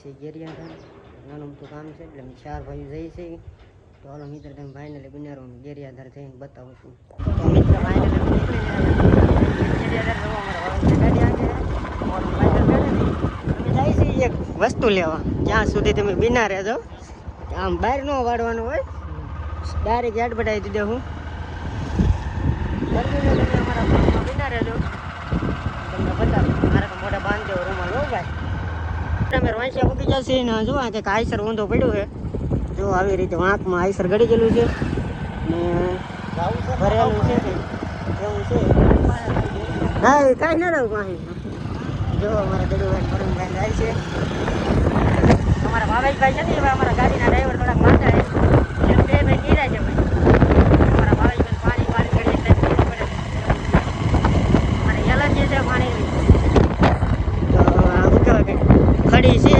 છે ગેરિયા નાનું મોટું કામ છે એટલે અમે 4 ભાઈઓ જઈએ છીએ. તો હાલો મિત્ર તમે ફાઇનલી બિનારો ગેરિયાધાર થઈને બતાવું છું. તો મિત્ર ફાઇનલી અમે નીકળી ગેરિયાધાર જવા અમારા ગાડી આવે અમે જાય છે એક વસ્તુ લેવા. જ્યાં સુધી તમે બિના રહેજો, આમ બહાર ન વાળવાનું હોય, ડાયરેક્ટ યાદ બતાવી દીધો હું તમે અમારા બિના રહેજો, તમને બતાવું. મારે મોઢા બાંધી દેવો રૂમાલ હો ભાઈ. અમે રોંસિયા મૂકી જશે ને જો આ કંઈક આઈસર ઊંધો પડ્યું છે. જો આવી રીતે વાંકમાં આઈસર ગળી ગયેલું છે ને ભરેલું છે કે એવું છે. હા એ કાંઈ ના રહું કાંઈ. જો અમારા ગળુભાઈ પરમભાઈ જાય છે. અમારા ભાવેશભાઈ છે ને એવા અમારા ગાડીના ડ્રાઈવર થોડાક માંદા છે, એમ બે ભાઈ ગીરા છે ભાઈ. અમારા ભાવેશભાઈ પાણી ગળી એટલે પીવું પડે. અમારે એલર્જી છે પાણીની. તો આવું કહેવાય કે ખડી છે.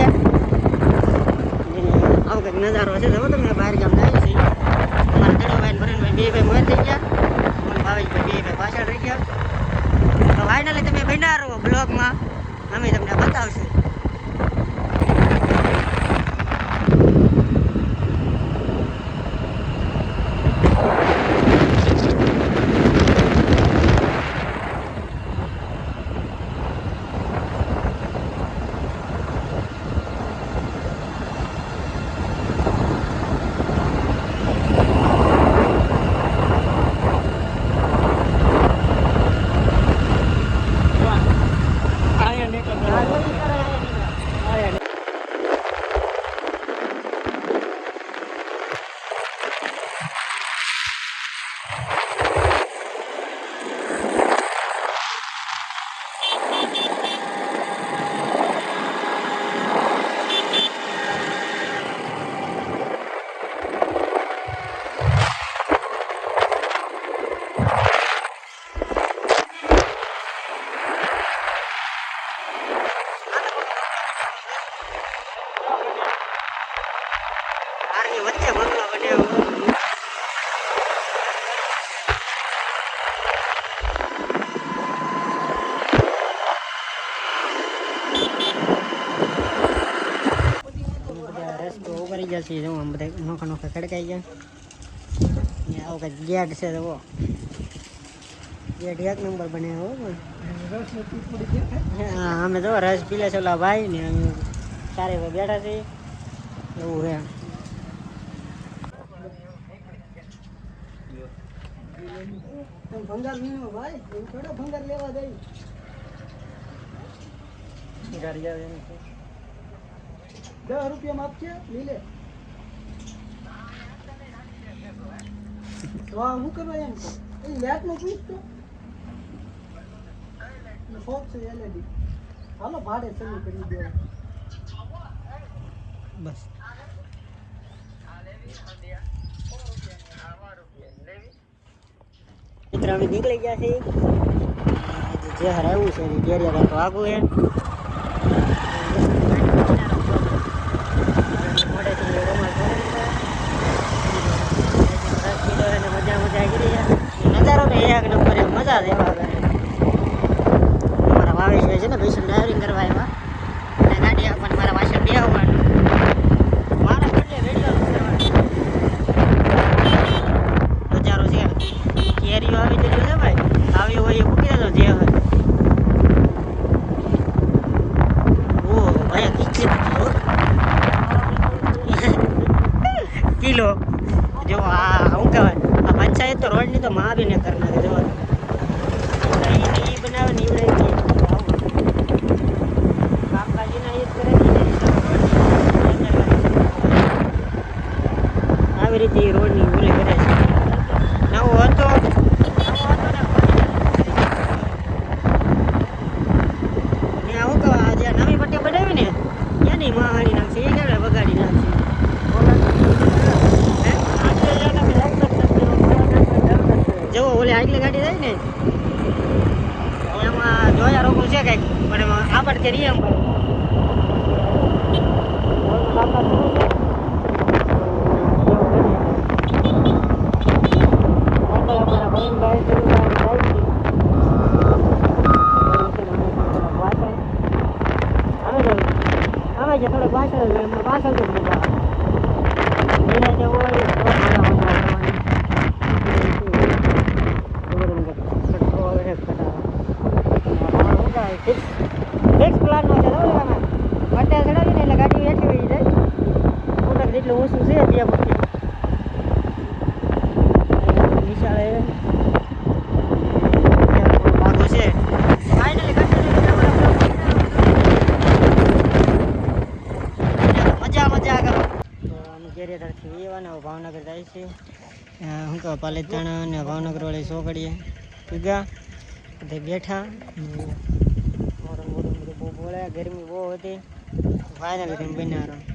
આવો કંઈક નજારો છે. જો તમે બહાર ગામ જાય છે. અમારા ગળુભાઈ ભરણભાઈ બે ભાઈ મોર થઈ ગયા, અને ભાવેશભાઈ બે ભાઈ પાછળ રહી ગયા. તો ફાઇનલી તમે બન્યા રહો બ્લોગમાં, અમે તમને બતાવશું. વચ્ચે બંગલો બનાવ્યો. રસ્તો ઉભરી ગયા છે. જો આમ બધા નોખા નોખા ખડકાઈ ગયા. આવો કંઈક ગેટ છે. જુઓ ગેટ 1 નંબર બનાવ્યો. હા અમે જો રસ પીલે છે ઓલા ભાઈ ને અમે સારે બેઠા છીએ એવું છે. ભંગાર વીણો ભાઈ, થોડો ભંગાર લેવા દઈ. ગાડી આવે એમ છે. 10 રૂપિયા આપશે લીલે. તો હું કરવા એમ કહું એ લેટ નું પૂછતો શોખ છે એલઈડી. હાલો ભાડે ચાલુ કરી દે બસ. મિત્ર અમે નીકળી ગયા છીએ. જે હરાવું છે ગેરિયા તો આગું છે. નજારો તો એક નંબર મજા દેવા કરે. અમારા ભાવેશભાઈ છે ને ભેસું ડ્રાઇવિંગ કરવા આવ્યા અને ગાડી આપવાની મારા પાછળ બેહવાનું. મારા કેટલે વિડીયો નજારો છે. કેરીઓ આવી ગયું છે ભાઈ, આવી હોય એ મૂકી દેજો જે હોય. ઓ ભાઈ કિલો જો આ શું કહેવાય આ પંચાયત તો રોડની તો માવીને કરી નાખે. જો એ બનાવે ને એવડે કામકાજીના એ જ કરે આવી રીતે એ રોડની ઓલી કરે છે. નવો હતો ને આવું કહો જ્યાં નવી પટ્ટી બનાવી ને ત્યાંની મહાણી નાખશે. એ ક્યારે વગાડી નાખશે. જો ઓલી આગલી ગાડી જાય ને એમાં જોયા રોકું છે કંઈક પણ એમાં આપડ કે રીએમ થોડોક વાંચો એમને પાછળ જ મજા આવે એના જે હોય ફિક્સ પ્લાનનો છે તો અત્યારે ચડાવીને એટલે ગાડી એટલી વહી જાય મોટર જેટલું ઊંચું છે ત્યાં પછી નિશાળે ભાગો છે ફાઇનલી મજા કરો તો અમે ગેરેથી એવાને ભાવનગર જાય છે શું કહો પાલિતાણા અને ભાવનગર વાળી ચોકડીએ પીગા બધે બેઠા મોડું બહુ બોલે ગરમી બહુ હતી ફાઇનલી તમે બનાવો